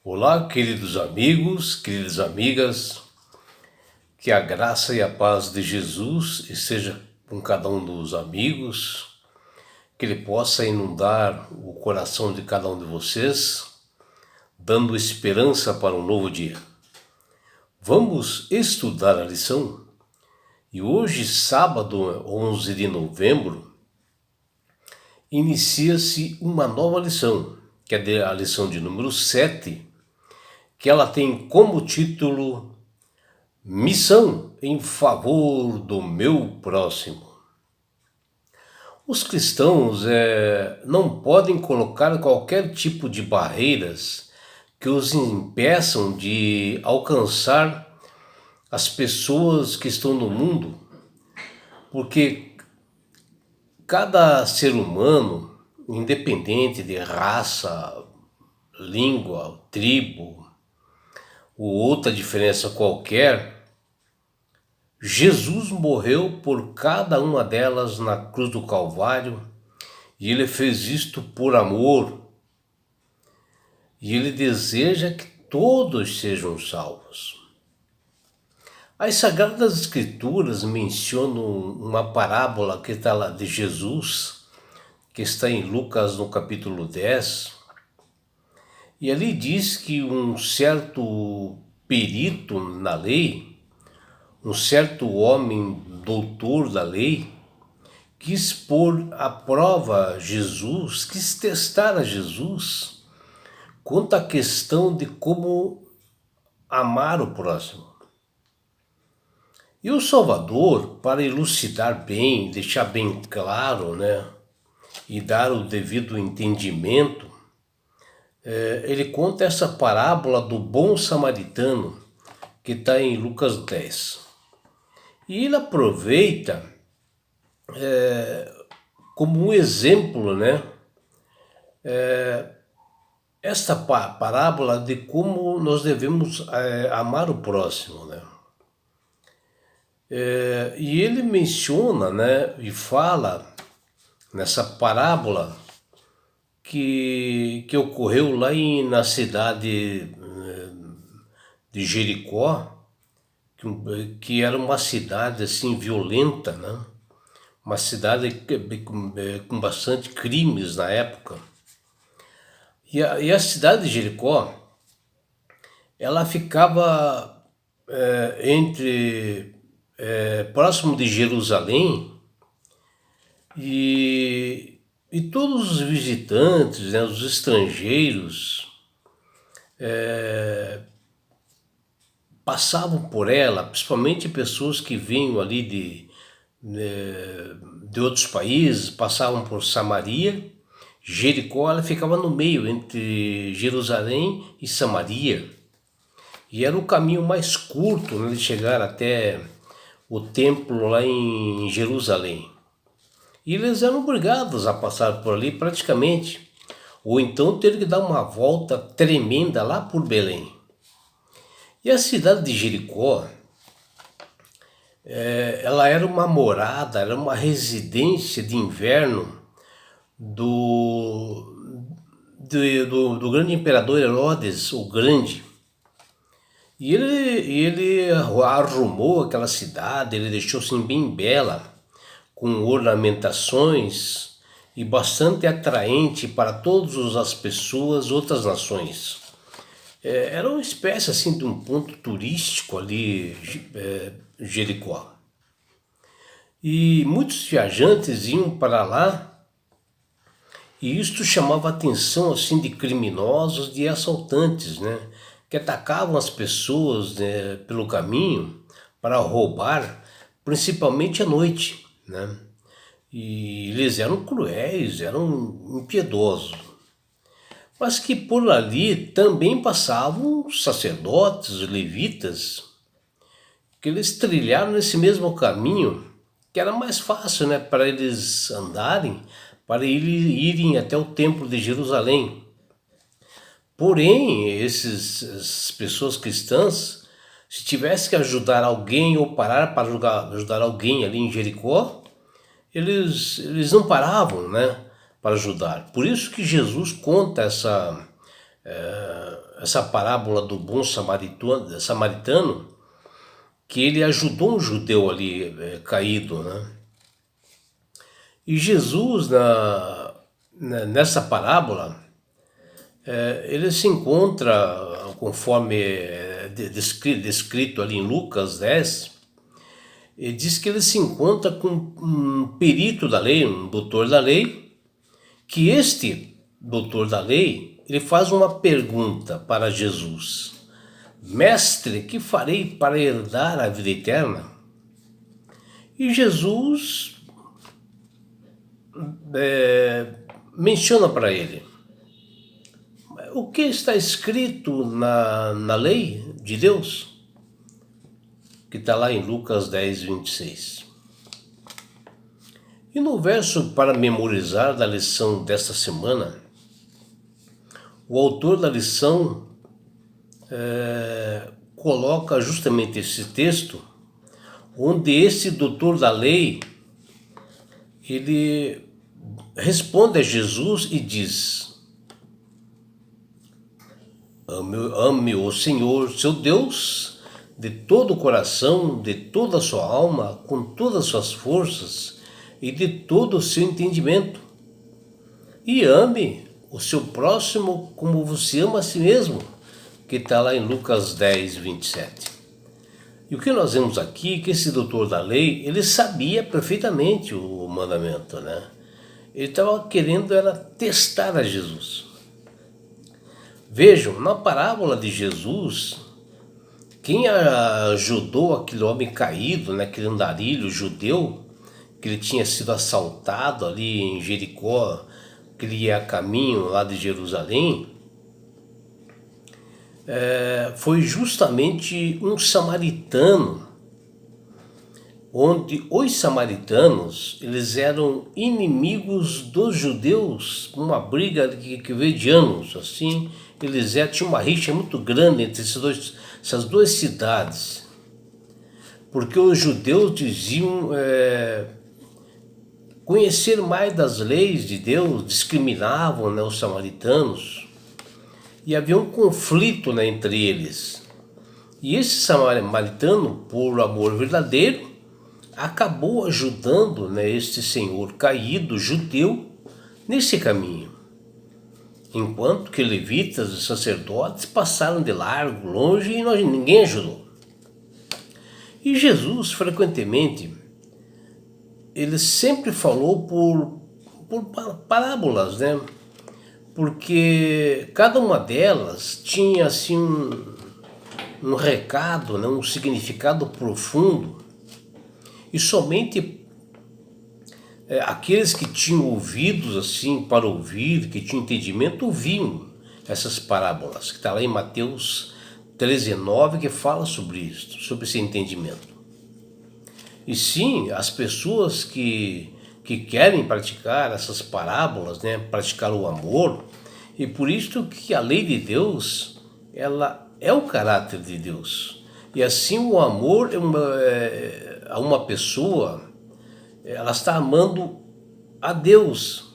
Olá, queridos amigos, queridas amigas, que a graça e a paz de Jesus esteja com cada um dos amigos, que Ele possa inundar o coração de cada um de vocês, dando esperança para um novo dia. Vamos estudar a lição e hoje, sábado 11 de novembro, inicia-se uma nova lição, que é a lição de número 7, que ela tem como título Missão em favor do meu próximo. Os cristãos não podem colocar qualquer tipo de barreiras que os impeçam de alcançar as pessoas que estão no mundo, porque cada ser humano, independente de raça, língua, tribo ou outra diferença qualquer, Jesus morreu por cada uma delas na cruz do Calvário e ele fez isto por amor. E ele deseja que todos sejam salvos. As Sagradas Escrituras mencionam uma parábola que está lá de Jesus, que está em Lucas no capítulo 10. E ali diz que um certo perito na lei, um certo homem doutor da lei, quis pôr à prova Jesus, quis testar a Jesus quanto à questão de como amar o próximo. E o Salvador, para elucidar bem, deixar bem claro, e dar o devido entendimento, ele conta essa parábola do bom samaritano, que está em Lucas 10. E ele aproveita como um exemplo, esta parábola de como nós devemos amar o próximo, E ele menciona, e fala nessa parábola que ocorreu lá na cidade de Jericó, que era uma cidade assim violenta, uma cidade com bastante crimes na época. E a cidade de Jericó, ela ficava próximo de Jerusalém, e todos os visitantes, os estrangeiros, passavam por ela, principalmente pessoas que vinham ali de outros países, passavam por Samaria. Jericó, ela ficava no meio entre Jerusalém e Samaria, e era o caminho mais curto de chegar até o templo lá em Jerusalém. E eles eram obrigados a passar por ali praticamente, ou então ter que dar uma volta tremenda lá por Belém. E a cidade de Jericó, ela era uma morada, era uma residência de inverno do grande imperador Herodes o Grande. E ele arrumou aquela cidade, ele deixou assim bem bela, com ornamentações e bastante atraente para todas as pessoas, outras nações. Era uma espécie assim de um ponto turístico ali, Jericó. E muitos viajantes iam para lá, e isto chamava a atenção assim de criminosos, de assaltantes, que atacavam as pessoas pelo caminho para roubar, principalmente à noite, E eles eram cruéis, eram impiedosos. Mas que por ali também passavam sacerdotes, levitas, que eles trilharam esse mesmo caminho, que era mais fácil, para eles andarem, para irem até o templo de Jerusalém. Porém, essas pessoas cristãs, se tivesse que ajudar alguém ou parar para ajudar alguém ali em Jericó, eles não paravam, para ajudar. Por isso que Jesus conta essa parábola do bom samaritano, que ele ajudou um judeu ali caído, né? E Jesus, nessa parábola, ele se encontra, conforme descrito ali em Lucas 10, ele diz que ele se encontra com um perito da lei, um doutor da lei, que este doutor da lei, ele faz uma pergunta para Jesus: Mestre, que farei para herdar a vida eterna? E Jesus menciona para ele: o que está escrito na lei de Deus? Que está lá em Lucas 10, 26. E no verso para memorizar da lição desta semana, o autor da lição coloca justamente esse texto, onde esse doutor da lei, ele responde a Jesus e diz: ame o Senhor, seu Deus, de todo o coração, de toda a sua alma, com todas as suas forças e de todo o seu entendimento. E ame o seu próximo como você ama a si mesmo, que está lá em Lucas 10, 27. E o que nós vemos aqui é que esse doutor da lei, ele sabia perfeitamente o mandamento, né? Ele estava querendo era testar a Jesus. Vejam, na parábola de Jesus, quem ajudou aquele homem caído, né, aquele andarilho judeu, que ele tinha sido assaltado ali em Jericó, que ele ia a caminho lá de Jerusalém, foi justamente um samaritano, onde os samaritanos, eles eram inimigos dos judeus, uma briga que veio de anos, assim, tinha uma rixa muito grande entre essas duas cidades, porque os judeus diziam conhecer mais das leis de Deus, discriminavam, né, os samaritanos, e havia um conflito, né, entre eles. E esse samaritano, por amor verdadeiro, acabou ajudando, né, este senhor caído, judeu, nesse caminho. Enquanto que levitas e sacerdotes passaram de largo, longe, e ninguém ajudou. E Jesus, frequentemente, ele sempre falou por parábolas, né? Porque cada uma delas tinha assim um recado, né? Um significado profundo. E somente aqueles que tinham ouvidos assim para ouvir, que tinham entendimento, ouviam essas parábolas, que está lá em Mateus 13:9, que fala sobre isso, sobre esse entendimento. E sim, as pessoas que querem praticar essas parábolas, né, praticar o amor, e por isso que a lei de Deus, ela é o caráter de Deus. E assim o amor a uma pessoa, ela está amando a Deus.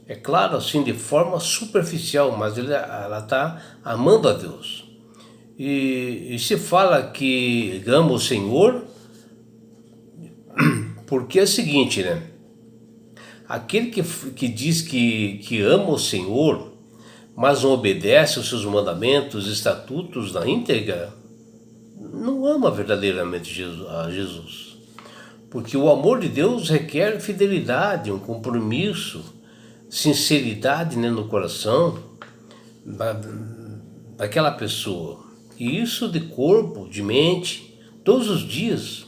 É claro, assim, de forma superficial, mas ela está amando a Deus. E se fala que ama o Senhor, porque é o seguinte, né? Aquele que diz que ama o Senhor, mas não obedece aos seus mandamentos, estatutos na íntegra, não ama verdadeiramente a Jesus. Porque o amor de Deus requer fidelidade, um compromisso, sinceridade, né, no coração daquela pessoa. E isso de corpo, de mente, todos os dias.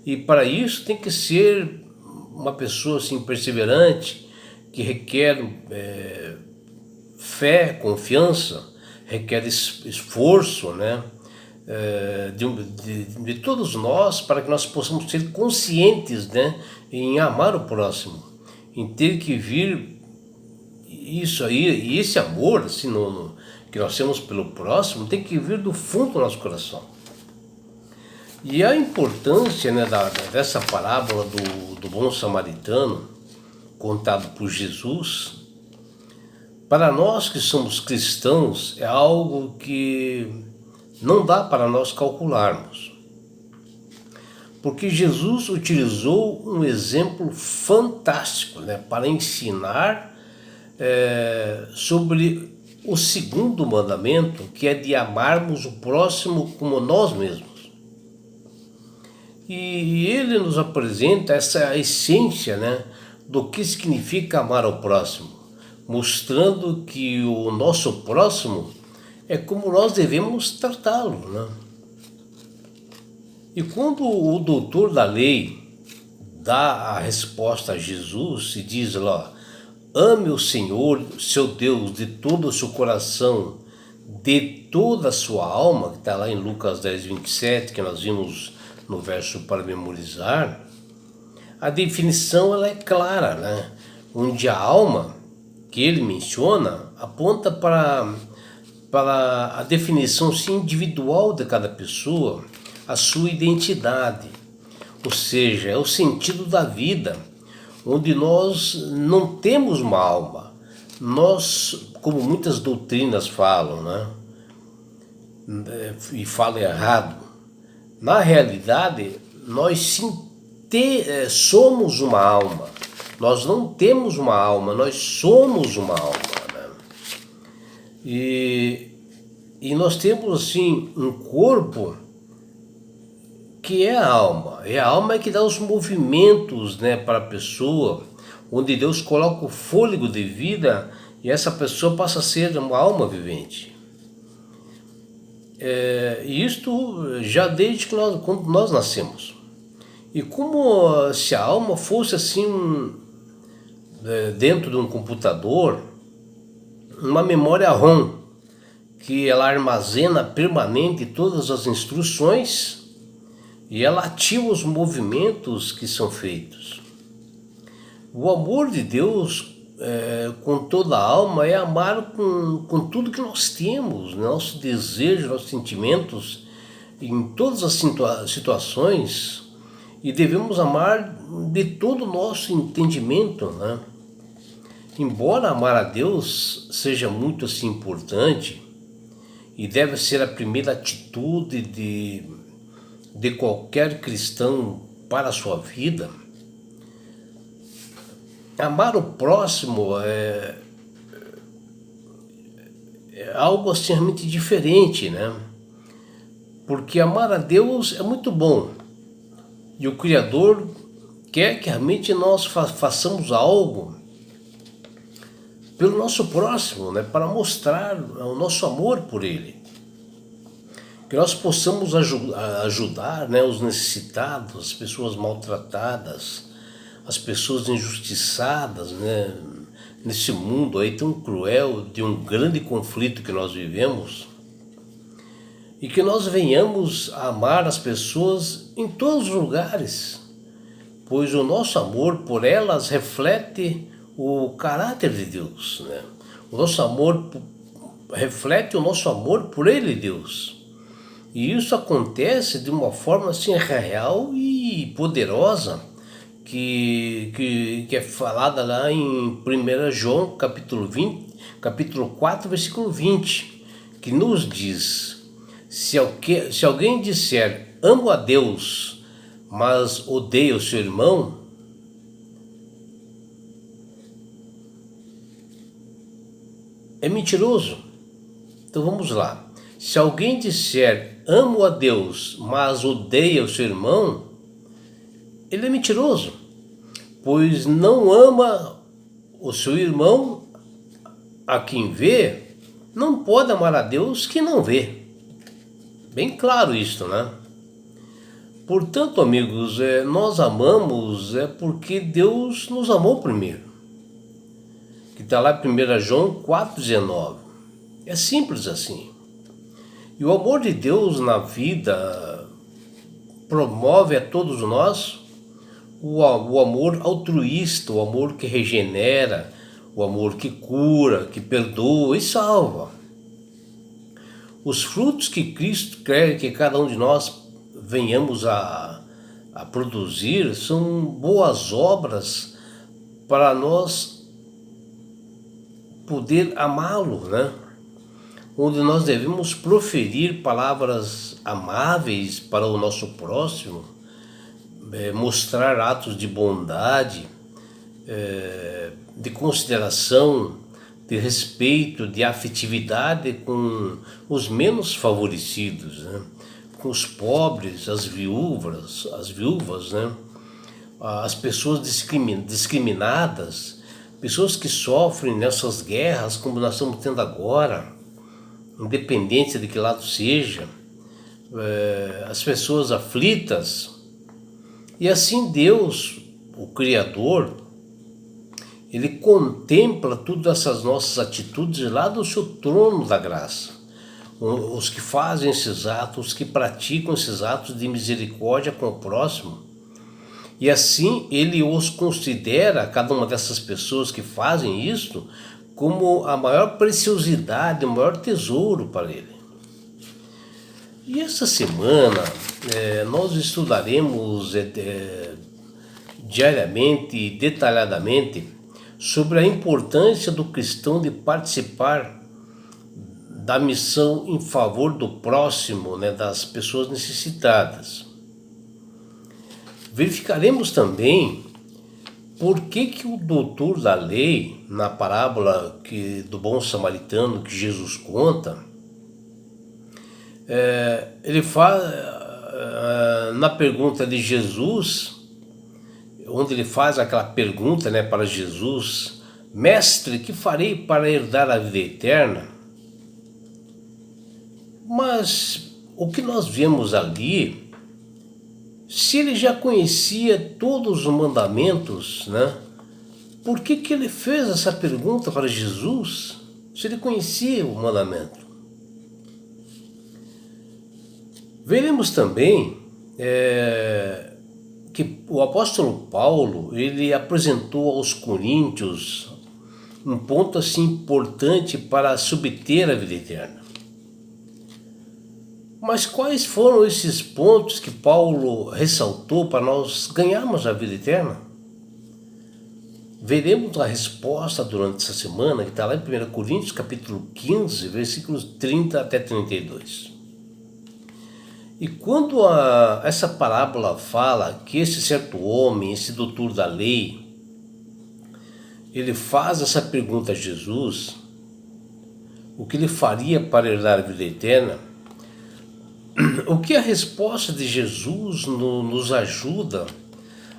E para isso tem que ser uma pessoa assim, perseverante, que requer fé, confiança, requer esforço, né? De todos nós, para que nós possamos ser conscientes, né, em amar o próximo, em ter que vir isso aí, e esse amor assim, que nós temos pelo próximo tem que vir do fundo do nosso coração. E a importância, né, dessa parábola do bom samaritano, contado por Jesus, Para nós que somos cristãos, é algo que não dá para nós calcularmos. Porque Jesus utilizou um exemplo fantástico, né, para ensinar sobre o segundo mandamento, que é de amarmos o próximo como nós mesmos. E ele nos apresenta essa essência, né, do que significa amar ao próximo, mostrando que o nosso próximo é como nós devemos tratá-lo, né? E quando o doutor da lei dá a resposta a Jesus e diz lá, ame o Senhor, seu Deus, de todo o seu coração, de toda a sua alma, que está lá em Lucas 10:27, que nós vimos no verso para memorizar, a definição ela é clara, né? Onde a alma que ele menciona aponta para a definição individual de cada pessoa, a sua identidade, ou seja, é o sentido da vida, onde nós não temos uma alma. Nós, como muitas doutrinas falam, né? E falam errado, na realidade, nós sim somos uma alma. Nós não temos uma alma, nós somos uma alma, né? E nós temos assim um corpo que é a alma. É a alma que dá os movimentos, né, para a pessoa, onde Deus coloca o fôlego de vida e essa pessoa passa a ser uma alma vivente. E isto já desde que quando nós nascemos. E como se a alma fosse assim, dentro de um computador, uma memória ROM, que ela armazena permanente todas as instruções e ela ativa os movimentos que são feitos. O amor de Deus com toda a alma é amar com tudo que nós temos, nosso desejo, nossos sentimentos, em todas as situações, e devemos amar de todo o nosso entendimento, né? Embora amar a Deus seja muito assim importante e deve ser a primeira atitude de qualquer cristão para a sua vida, amar o próximo é algo assim realmente diferente, né? Porque amar a Deus é muito bom e o Criador quer que realmente nós façamos algo pelo nosso próximo, né? Para mostrar o nosso amor por ele. Que nós possamos ajudar, né, os necessitados, as pessoas maltratadas, as pessoas injustiçadas, né, nesse mundo aí tão cruel, de um grande conflito que nós vivemos, e que nós venhamos a amar as pessoas em todos os lugares, pois o nosso amor por elas reflete o caráter de Deus, né? O nosso amor reflete o nosso amor por Ele, Deus. E isso acontece de uma forma assim real e poderosa, que é falada lá em 1 João capítulo 4, versículo 20, que nos diz, se alguém disser, amo a Deus, mas odeia o seu irmão, é mentiroso. Então vamos lá. Se alguém disser, amo a Deus, mas odeia o seu irmão, ele é mentiroso, pois não ama o seu irmão a quem vê, não pode amar a Deus que não vê. Bem claro isso, né? Portanto, amigos, nós amamos porque Deus nos amou primeiro. Que está lá em 1 João 4,19. É simples assim. E o amor de Deus na vida promove a todos nós o amor altruísta, o amor que regenera, o amor que cura, que perdoa e salva. Os frutos que Cristo quer que cada um de nós venhamos a produzir são boas obras para nós poder amá-lo, né? Onde nós devemos proferir palavras amáveis para o nosso próximo, mostrar atos de bondade, de consideração, de respeito, de afetividade com os menos favorecidos, né? Com os pobres, as viúvas, né? As pessoas discriminadas, pessoas que sofrem nessas guerras como nós estamos tendo agora, independente de que lado seja, as pessoas aflitas. E assim Deus, o Criador, Ele contempla todas essas nossas atitudes lá do seu trono da graça. Os que fazem esses atos, os que praticam esses atos de misericórdia com o próximo. E assim Ele os considera, cada uma dessas pessoas que fazem isto, como a maior preciosidade, o maior tesouro para Ele. E essa semana nós estudaremos diariamente e detalhadamente sobre a importância do cristão de participar da missão em favor do próximo, né, das pessoas necessitadas. Verificaremos também por que o doutor da lei, na parábola do bom samaritano que Jesus conta, ele faz, na pergunta de Jesus, onde ele faz aquela pergunta, né, para Jesus: Mestre, que farei para herdar a vida eterna? Mas o que nós vemos ali, se ele já conhecia todos os mandamentos, né, por que ele fez essa pergunta para Jesus, se ele conhecia o mandamento? Veremos também que o apóstolo Paulo, ele apresentou aos coríntios um ponto assim importante para se obter a vida eterna. Mas quais foram esses pontos que Paulo ressaltou para nós ganharmos a vida eterna? Veremos a resposta durante essa semana, que está lá em 1 Coríntios capítulo 15, versículos 30 até 32. E quando essa parábola fala que esse certo homem, esse doutor da lei, ele faz essa pergunta a Jesus, o que ele faria para herdar a vida eterna, o que a resposta de Jesus nos ajuda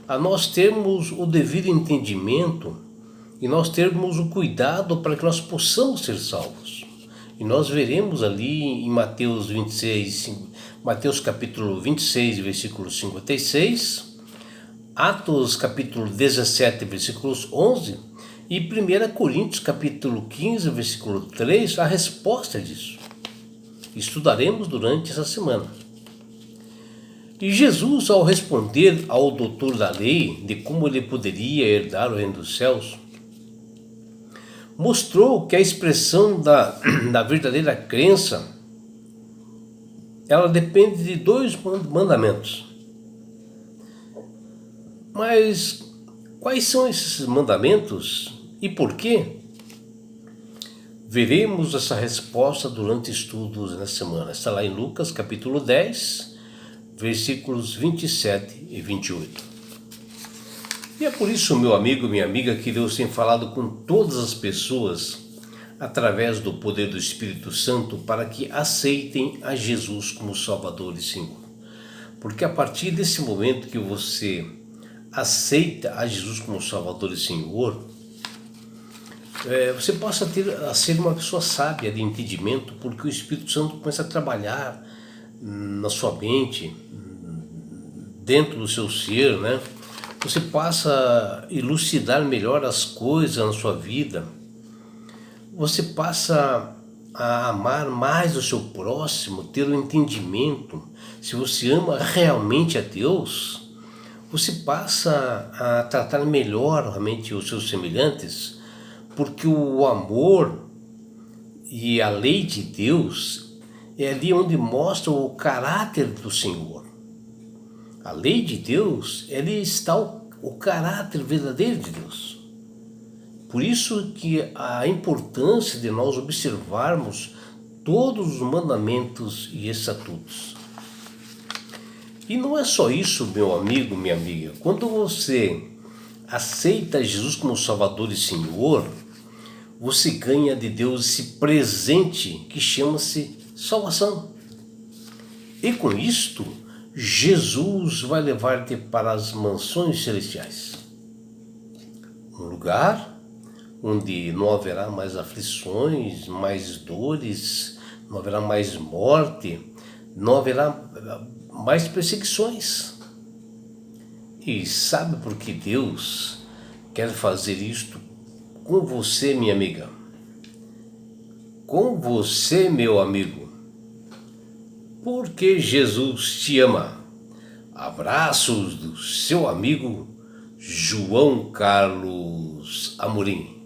a nós termos o devido entendimento e nós termos o cuidado para que nós possamos ser salvos. E nós veremos ali em Mateus capítulo 26, versículo 56, Atos capítulo 17, versículos 11 e 1 Coríntios capítulo 15, versículo 3, a resposta disso. Estudaremos durante essa semana. E Jesus, ao responder ao doutor da lei de como ele poderia herdar o reino dos céus, mostrou que a expressão da verdadeira crença, ela depende de 2 mandamentos. Mas quais são esses mandamentos e por quê? Veremos essa resposta durante estudos na semana. Está lá em Lucas capítulo 10, versículos 27 e 28. E é por isso, meu amigo, minha amiga, que Deus tem falado com todas as pessoas através do poder do Espírito Santo para que aceitem a Jesus como Salvador e Senhor. Porque a partir desse momento que você aceita a Jesus como Salvador e Senhor, você passa a ser uma pessoa sábia de entendimento, porque o Espírito Santo começa a trabalhar na sua mente, dentro do seu ser, né? Você passa a elucidar melhor as coisas na sua vida, você passa a amar mais o seu próximo, ter um entendimento. Se você ama realmente a Deus, você passa a tratar melhor realmente os seus semelhantes, porque o amor e a lei de Deus é ali onde mostra o caráter do Senhor. A lei de Deus, ali está o caráter verdadeiro de Deus. Por isso que a importância de nós observarmos todos os mandamentos e estatutos. E não é só isso, meu amigo, minha amiga. Quando você aceita Jesus como Salvador e Senhor, você ganha de Deus esse presente que chama-se salvação. E com isto, Jesus vai levar-te para as mansões celestiais. Um lugar onde não haverá mais aflições, mais dores, não haverá mais morte, não haverá mais perseguições. E sabe por que Deus quer fazer isto com você, minha amiga? Com você, meu amigo? Porque Jesus te ama. Abraços do seu amigo João Carlos Amorim.